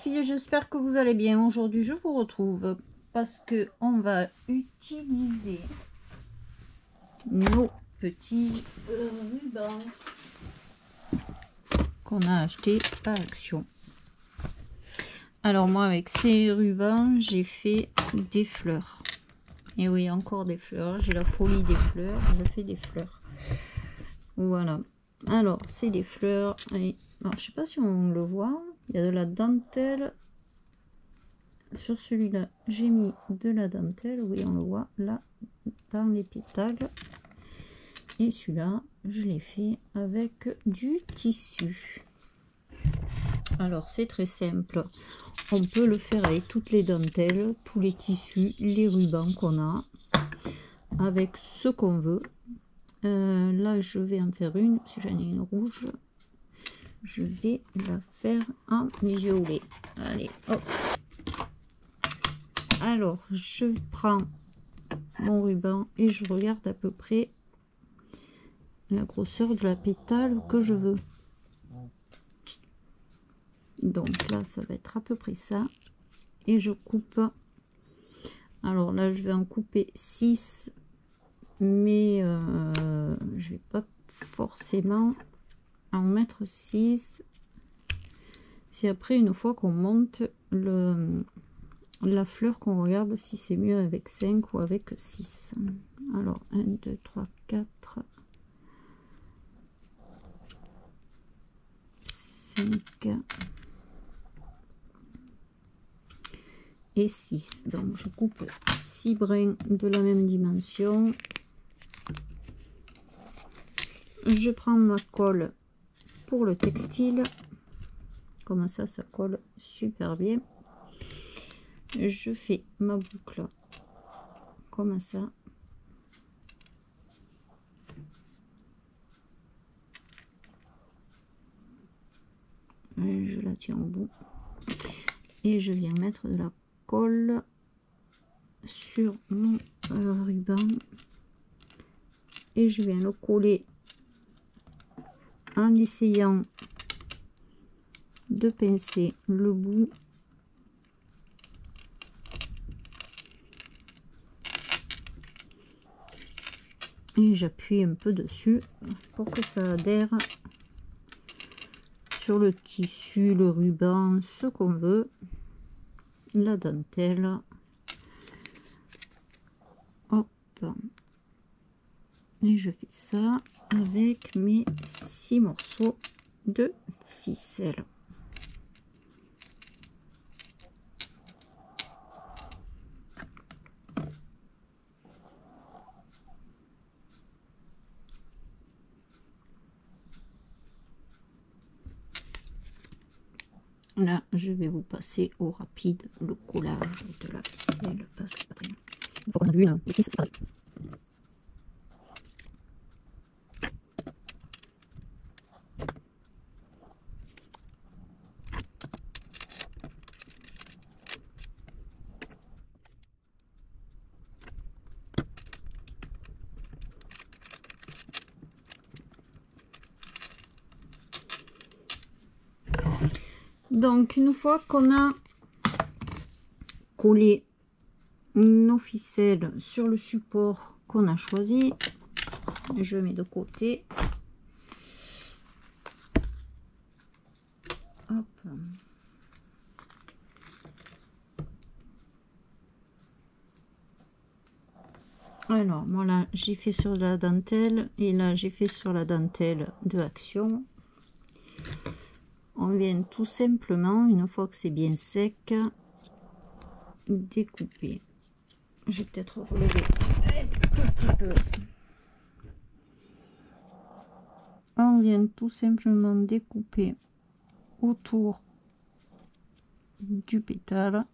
filles, j'espère que vous allez bien. Aujourd'hui, je vous retrouve parce que on va utiliser nos petits rubans qu'on a acheté à Action. Alors moi, avec ces rubans, j'ai fait des fleurs. Et oui, encore des fleurs. J'ai la folie des fleurs. Je fais des fleurs. Voilà. Alors, c'est des fleurs. Et, alors, je sais pas si on le voit. Il y a de la dentelle. Sur celui-là, j'ai mis de la dentelle. Oui, on le voit là, dans les pétales. Et celui-là, je l'ai fait avec du tissu. Alors, c'est très simple. On peut le faire avec toutes les dentelles, tous les tissus, les rubans qu'on a, avec ce qu'on veut. Là, je vais en faire une. Si j'en ai une rouge, je vais la faire en violet. Allez, hop. Alors, je prends mon ruban et je regarde à peu près la grosseur de la pétale que je veux. Donc là, ça va être à peu près ça. Et je coupe. Alors là, je vais en couper 6. Mais je vais pas forcément en mettre 6. C'est après, une fois qu'on monte la fleur, qu'on regarde si c'est mieux avec 5 ou avec 6. Alors 1, 2, 3, 4, 5 et 6. Donc je coupe 6 brins de la même dimension. Je prends ma colle pour le textile. Comme ça, ça colle super bien. Je fais ma boucle comme ça. Je la tiens au bout. Et je viens mettre de la colle sur mon ruban. Et je viens le coller en essayant de pincer le bout. Et j'appuie un peu dessus pour que ça adhère sur le tissu, le ruban, ce qu'on veut, la dentelle. Hop. Et je fais ça avec mes 6 morceaux de ficelle. Là, je vais vous passer au rapide le collage de la ficelle parce que c'est pas très bien. Une fois qu'on a vu une, ici c'est pareil. Donc, une fois qu'on a collé nos ficelles sur le support qu'on a choisi, je mets de côté. Hop. Alors, moi là, j'ai fait sur la dentelle et là, j'ai fait sur la dentelle de Action. On vient tout simplement, une fois que c'est bien sec, découper. Je vais peut-être relever un tout petit peu. On vient tout simplement découper autour du pétale.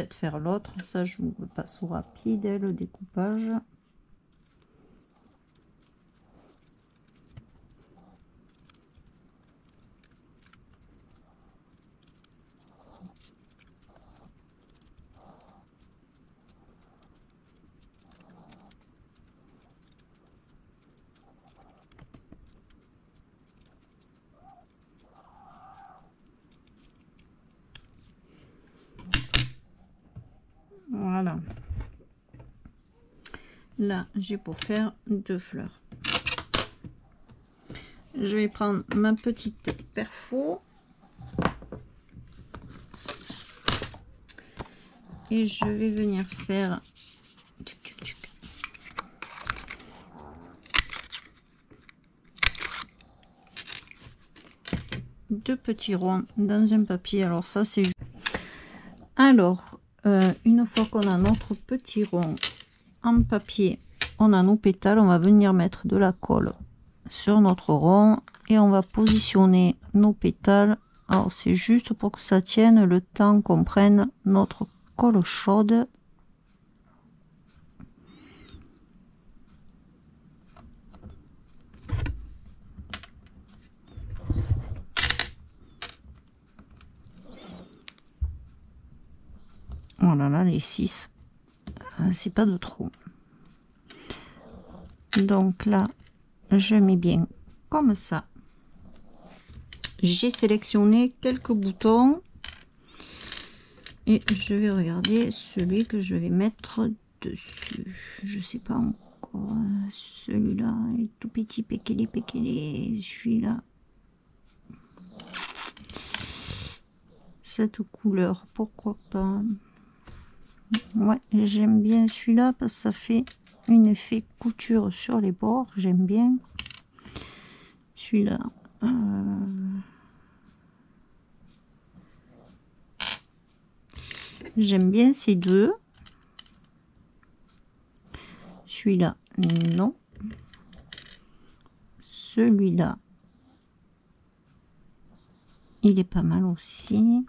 peut-être faire l'autre. Ça, je vous passe au rapide, le découpage. Voilà. Là, j'ai pour faire 2 fleurs. Je vais prendre ma petite perfo. Et je vais venir faire deux petits ronds dans un papier. Alors ça c'est... Alors, une fois qu'on a notre petit rond en papier, on a nos pétales, on va venir mettre de la colle sur notre rond et on va positionner nos pétales. Alors c'est juste pour que ça tienne le temps qu'on prenne notre colle chaude. Voilà, là les 6, c'est pas de trop. Donc là, je mets bien comme ça. J'ai sélectionné quelques boutons et je vais regarder celui que je vais mettre dessus. Je sais pas encore. Celui-là est tout petit, péquélé. Celui-là, cette couleur, pourquoi pas. Ouais, j'aime bien celui-là parce que ça fait un effet couture sur les bords. J'aime bien celui-là. J'aime bien ces deux. Celui-là, non. Celui-là, il est pas mal aussi.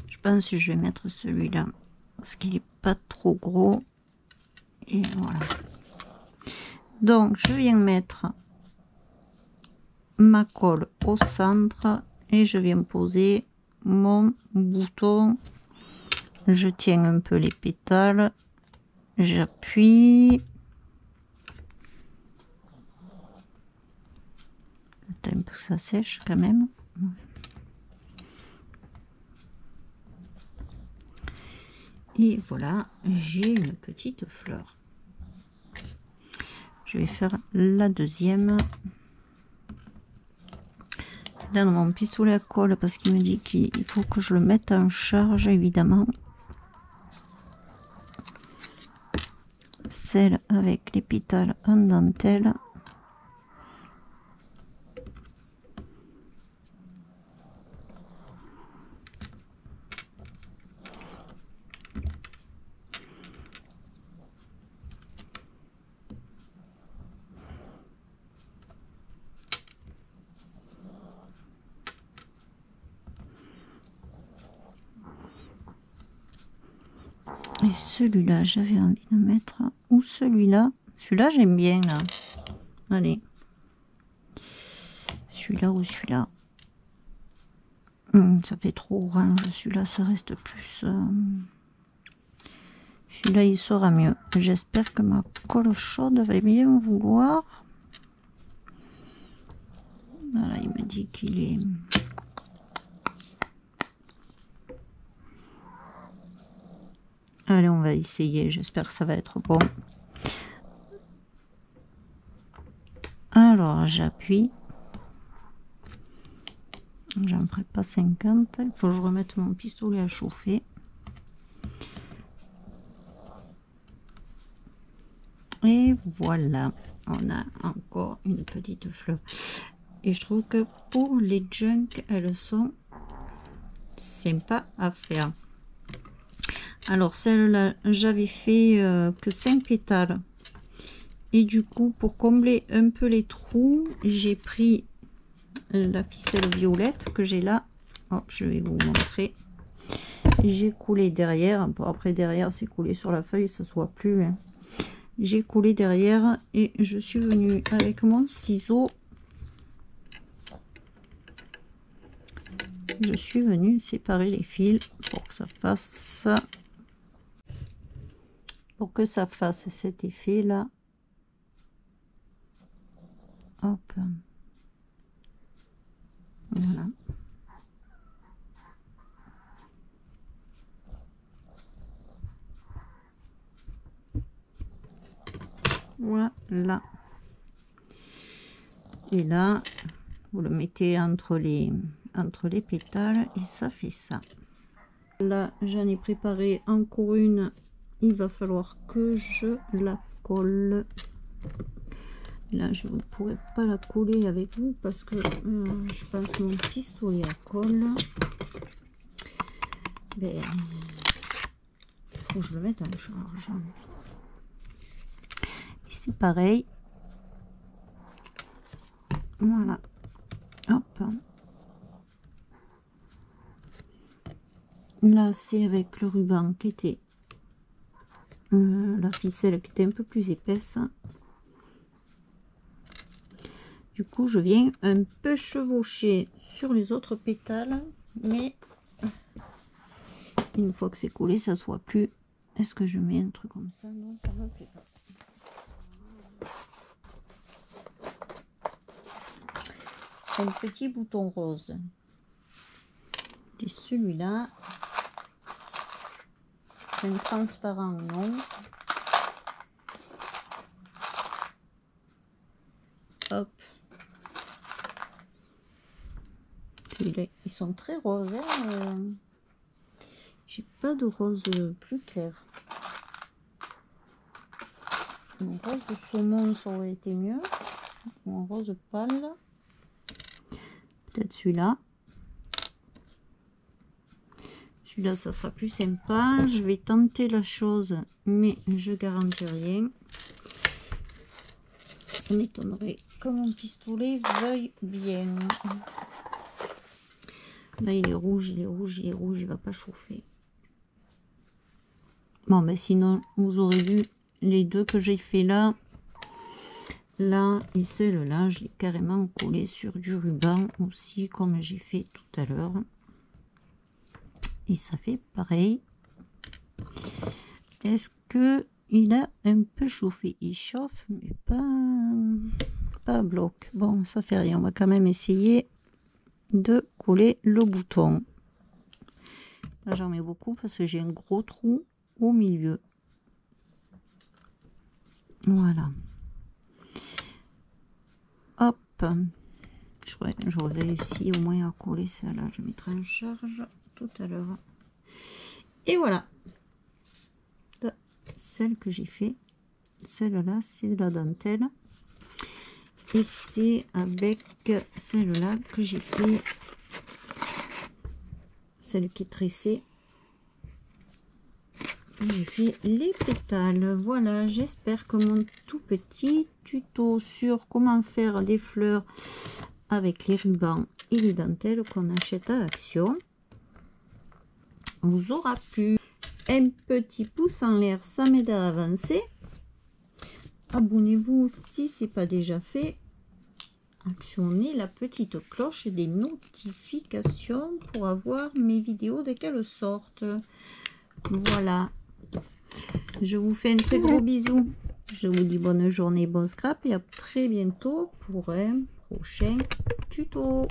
Je pense que je vais mettre celui-là parce qu'il est pas trop gros. Et voilà. Donc, je viens mettre ma colle au centre et je viens poser mon bouton. Je tiens un peu les pétales, j'appuie. Attends un peu que ça sèche quand même. Et voilà, j'ai une petite fleur. Je vais faire la deuxième. Dans mon pistolet à colle parce qu'il me dit qu'il faut que je le mette en charge, évidemment. Celle avec les pétales en dentelle. Et celui-là, j'avais envie de mettre, ou celui-là. Celui-là, j'aime bien, là. Allez. Celui-là ou celui-là. Ça fait trop orange. Celui-là, ça reste plus... Celui-là, il sera mieux. J'espère que ma colle chaude va bien vouloir. Voilà, il me dit qu'il est... Allez, on va essayer. J'espère que ça va être bon. Alors, j'appuie. J'en ferai pas 50. Il faut que je remette mon pistolet à chauffer. Et voilà. On a encore une petite fleur. Et je trouve que pour les junk, elles sont sympas à faire. Alors celle-là, j'avais fait que 5 pétales. Et du coup, pour combler un peu les trous, j'ai pris la ficelle violette que j'ai là hop, je vais vous montrer. J'ai coulé derrière. Bon, après derrière c'est coulé sur la feuille, ça se voit plus, hein. J'ai coulé derrière et je suis venue avec mon ciseau. Je suis venue séparer les fils pour que ça fasse cet effet là. Hop, voilà. Voilà. Et là, vous le mettez entre les pétales et ça fait ça. Là, j'en ai préparé encore une. Il va falloir que je la colle. Là, je ne pourrais pas la coller avec vous parce que je pense que mon pistolet à colle. Ben, faut que je le mette en charge. C'est pareil, voilà, hop, là c'est avec le ruban qui était la ficelle qui était un peu plus épaisse. Du coup je viens un peu chevaucher sur les autres pétales, mais une fois que c'est collé ça se voit plus. Est-ce que je mets un truc comme ça? Non, ça ne me plaît pas. Un petit bouton rose, et celui-là, un transparent non. Hop, celui-là, ils sont très roses, hein. J'ai pas de rose plus clair. Un rose saumon ça aurait été mieux, ou un rose pâle. Peut-être celui-là. Celui-là, ça sera plus sympa. Je vais tenter la chose, mais je garantis rien. Ça m'étonnerait que mon pistolet veuille bien. Là, il est rouge, il est rouge, il est rouge, il va pas chauffer. Bon, ben sinon, vous aurez vu les deux que j'ai fait là. Là et celle-là, je l'ai carrément collé sur du ruban aussi, comme j'ai fait tout à l'heure. Et ça fait pareil. Est-ce que il a un peu chauffé? Il chauffe, mais pas à bloc. Bon, ça fait rien. On va quand même essayer de coller le bouton. Là, j'en mets beaucoup parce que j'ai un gros trou au milieu. Voilà. Hop, j'aurais réussi au moins à coller ça là. Je mettrai en charge tout à l'heure. Et voilà, celle que j'ai fait, celle-là c'est de la dentelle et c'est avec celle-là que j'ai fait celle qui est tressée. J'ai fait les pétales. Voilà, j'espère que mon tout petit tuto sur comment faire des fleurs avec les rubans et les dentelles qu'on achète à Action vous aura plu. Un petit pouce en l'air, ça m'aide à avancer. Abonnez-vous si ce n'est pas déjà fait. Actionnez la petite cloche des notifications pour avoir mes vidéos dès qu'elles sortent. Voilà. Je vous fais un très gros bisou. Je vous dis bonne journée, bon scrap et à très bientôt pour un prochain tuto.